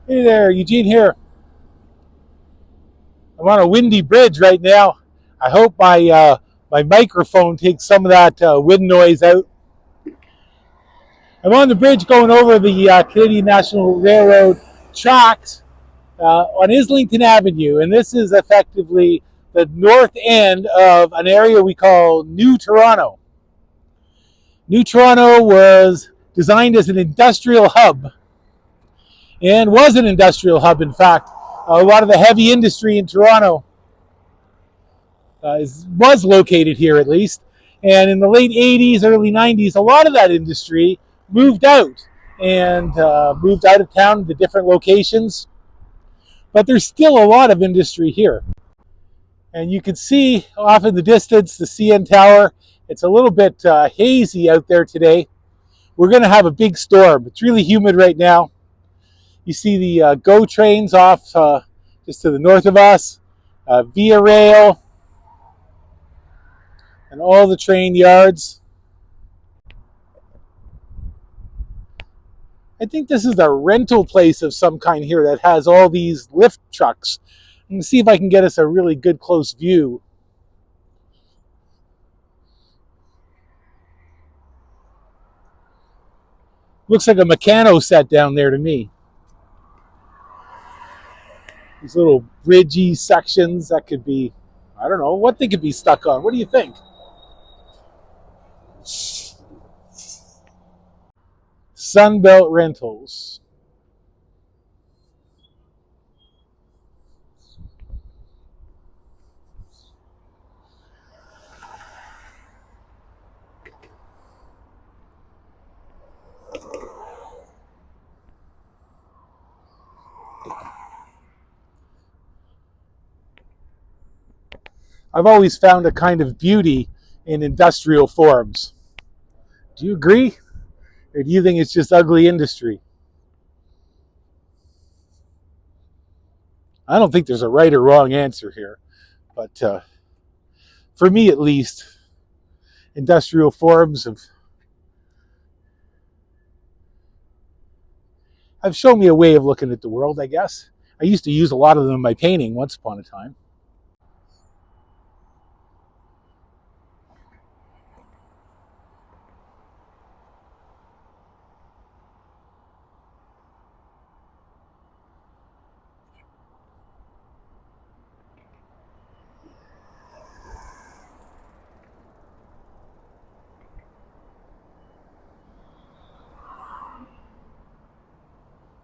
Hey there, Eugene here. I'm on a windy bridge right now. I hope my microphone takes some of that wind noise out. I'm on the bridge going over the Canadian National Railroad tracks on Islington Avenue, and this is effectively the north end of an area we call New Toronto. New Toronto was designed as an industrial hub, and was an industrial hub, in fact. A lot of the heavy industry in Toronto was located here, at least. And in the late 80s, early 90s, a lot of that industry moved out and moved out of town to different locations. But there's still a lot of industry here. And you can see off in the distance the CN Tower. It's a little bit hazy out there today. We're going to have a big storm. It's really humid right now. You see the GO trains off just to the north of us, Via Rail, and all the train yards. I think this is a rental place of some kind here that has all these lift trucks. I'm going to see if I can get us a really good close view. Looks like a Meccano set down there to me. These little bridgey sections that could be, I don't know, what they could be stuck on. What do you think? Sunbelt Rentals. I've always found a kind of beauty in industrial forms. Do you agree? Or do you think it's just ugly industry? I don't think there's a right or wrong answer here. But for me at least, industrial forms have shown me a way of looking at the world, I guess. I used to use a lot of them in my painting once upon a time.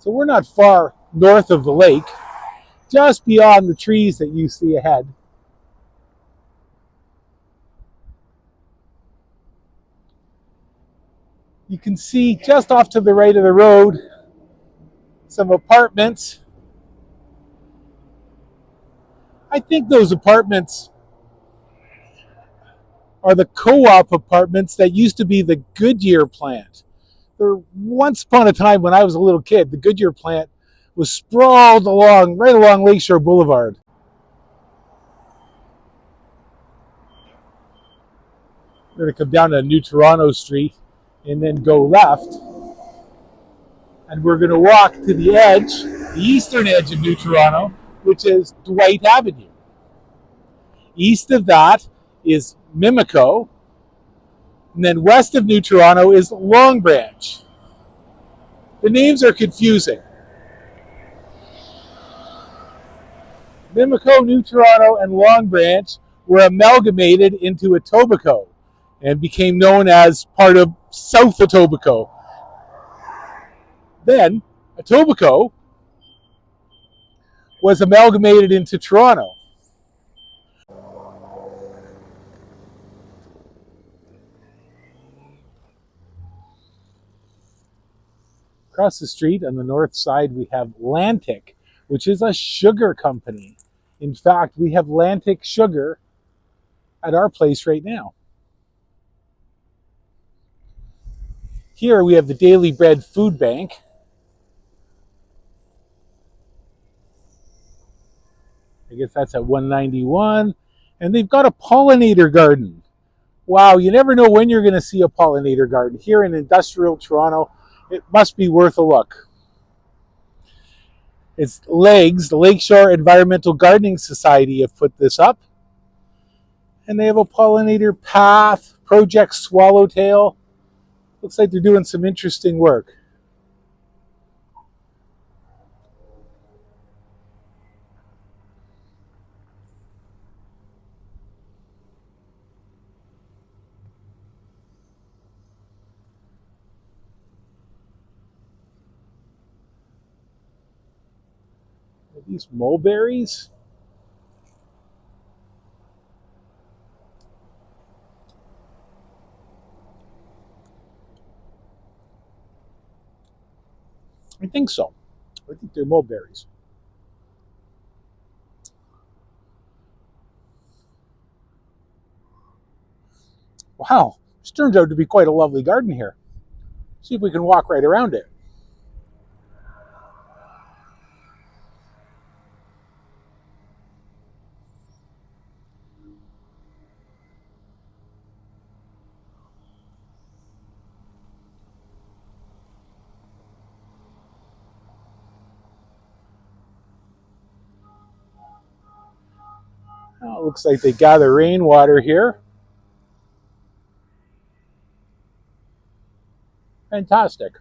So we're not far north of the lake, just beyond the trees that you see ahead. You can see just off to the right of the road some apartments. I think those apartments are the co-op apartments that used to be the Goodyear plant. Once upon a time when I was a little kid, the Goodyear plant was sprawled along, right along Lakeshore Boulevard. We're going to come down to New Toronto Street and then go left. And we're going to walk to the edge, the eastern edge of New Toronto, which is Dwight Avenue. East of that is Mimico. And then west of New Toronto is Long Branch. The names are confusing. Mimico, New Toronto, and Long Branch were amalgamated into Etobicoke and became known as part of South Etobicoke. Then Etobicoke was amalgamated into Toronto. Across the street on the north side, we have Lantic, which is a sugar company. In fact, we have Lantic sugar at our place right now. Here we have the Daily Bread Food Bank. I guess that's at 191. And they've got a pollinator garden. Wow, you never know when you're going to see a pollinator garden. Here in industrial Toronto, it must be worth a look. It's Legs, the Lakeshore Environmental Gardening Society have put this up. And they have a pollinator path, Project Swallowtail. Looks like they're doing some interesting work. Are these mulberries? I think so. I think they're mulberries. Wow, this turns out to be quite a lovely garden here. See if we can walk right around it. Well, it looks like they gather rainwater here. Fantastic.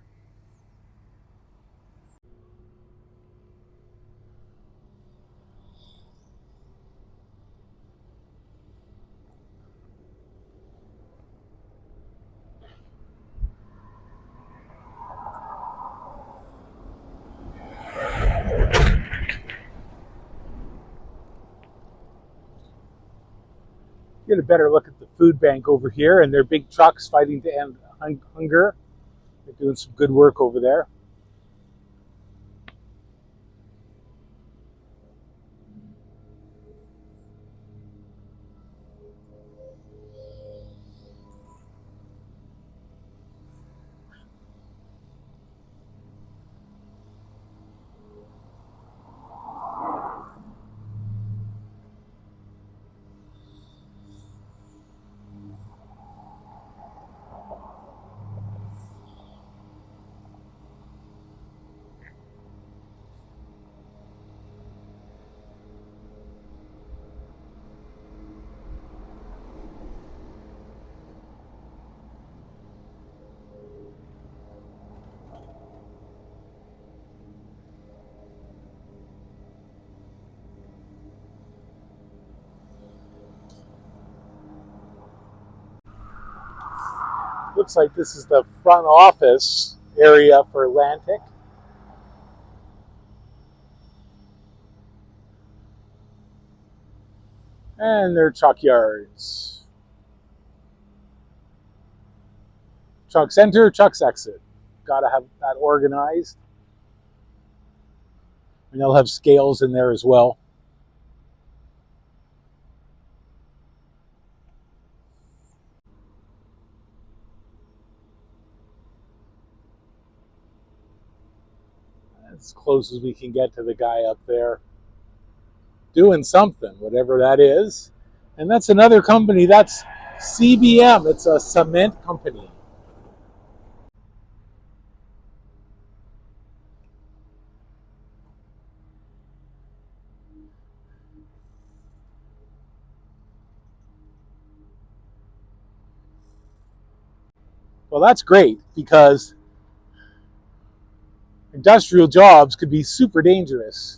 Get a better look at the food bank over here and their big trucks fighting to end hunger. They're doing some good work over there. Looks like this is the front office area for Atlantic. And their truck yards. Trucks enter, trucks exit. Gotta have that organized. And they'll have scales in there as well. As close as we can get to the guy up there doing something, whatever that is. And that's another company. That's CBM. It's a cement company. Well, that's great because industrial jobs could be super dangerous.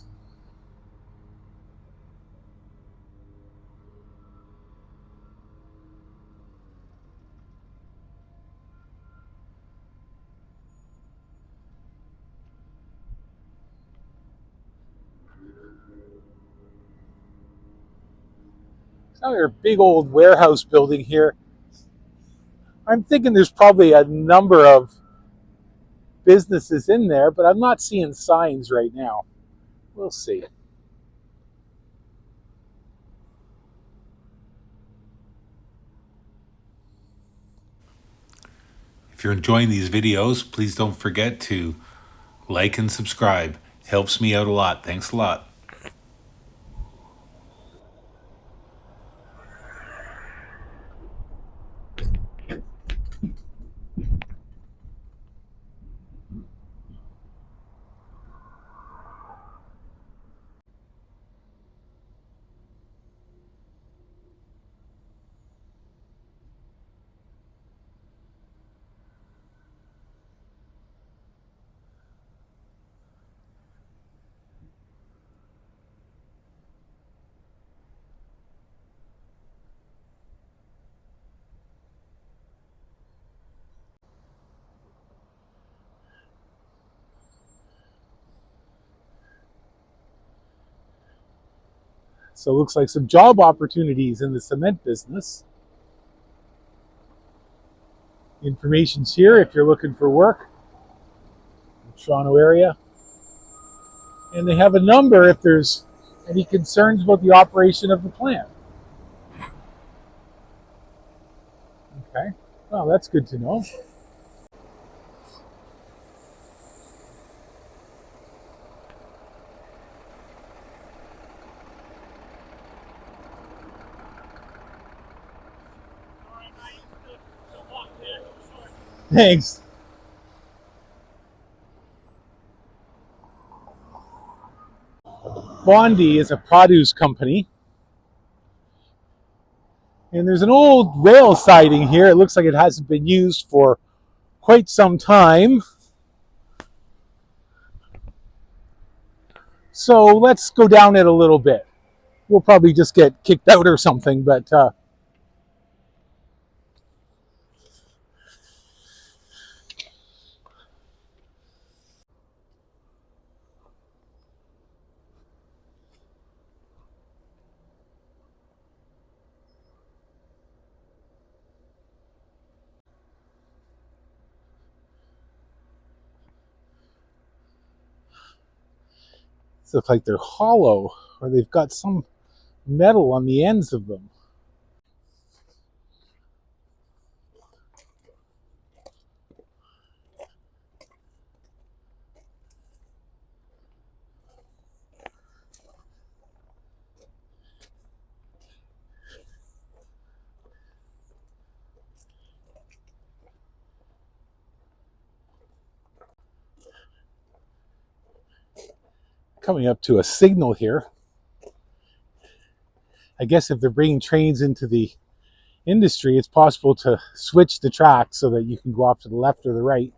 Another big old warehouse building here. I'm thinking there's probably a number of businesses in there, but I'm not seeing signs right now. We'll see. If you're enjoying these videos, please don't forget to like and subscribe. Helps me out a lot. Thanks a lot. So it looks like some job opportunities in the cement business. Information's here if you're looking for work in the Toronto area. And they have a number if there's any concerns about the operation of the plant. Okay, well, that's good to know. Thanks. Bondi is a produce company. And there's an old rail siding here. It looks like it hasn't been used for quite some time. So let's go down it a little bit. We'll probably just get kicked out or something, but they look like they're hollow, or they've got some metal on the ends of them. Coming up to a signal here. I guess if they're bringing trains into the industry, it's possible to switch the track so that you can go off to the left or the right.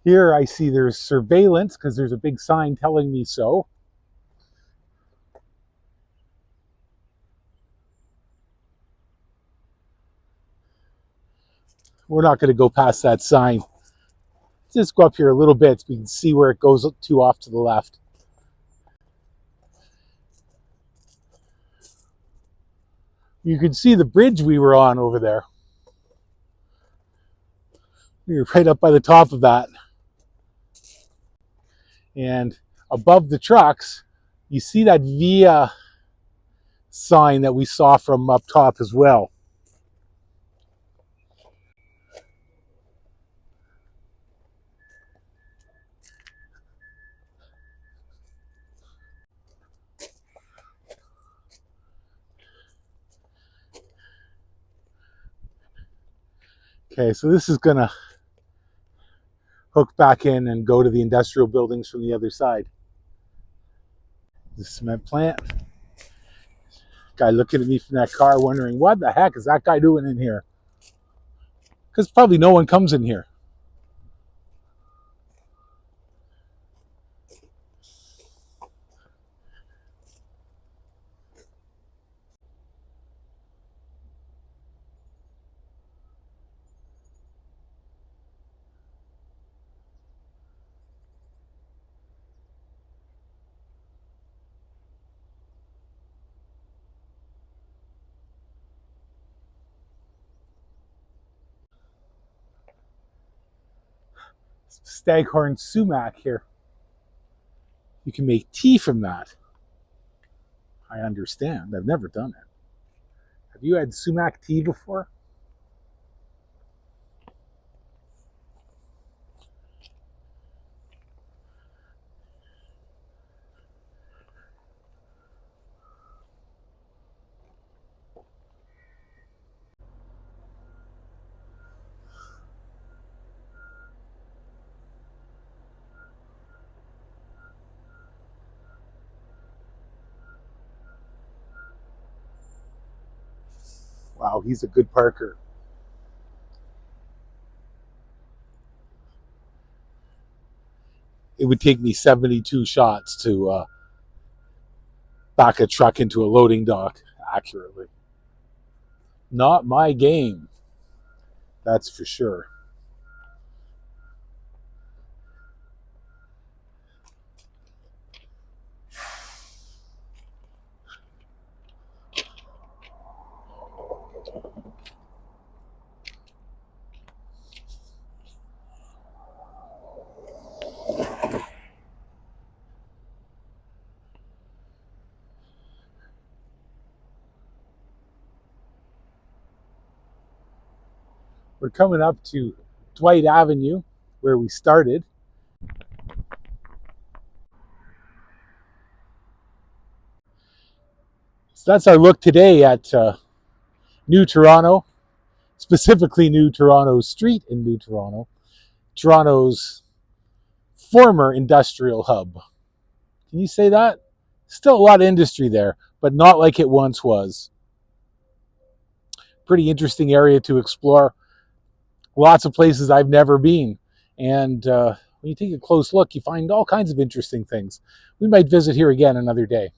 Here I see there's surveillance because there's a big sign telling me so. We're not going to go past that sign. Just go up here a little bit so we can see where it goes to off to the left. You can see the bridge we were on over there. We were right up by the top of that. And above the trucks, you see that Via sign that we saw from up top as well. Okay, so this is going to hook back in and go to the industrial buildings from the other side. The cement plant. Guy looking at me from that car wondering, what the heck is that guy doing in here? Because probably no one comes in here. Staghorn sumac here. You can make tea from that. I understand. I've never done it. Have you had sumac tea before? Wow, he's a good parker. it would take me 72 shots to back a truck into a loading dock accurately. Not my game, that's for sure. We're coming up to Dwight Avenue, where we started. So that's our look today at New Toronto, specifically New Toronto Street in New Toronto, Toronto's former industrial hub. Can you say that? Still a lot of industry there, but not like it once was. Pretty interesting area to explore. Lots of places I've never been. And when you take a close look, you find all kinds of interesting things. We might visit here again another day.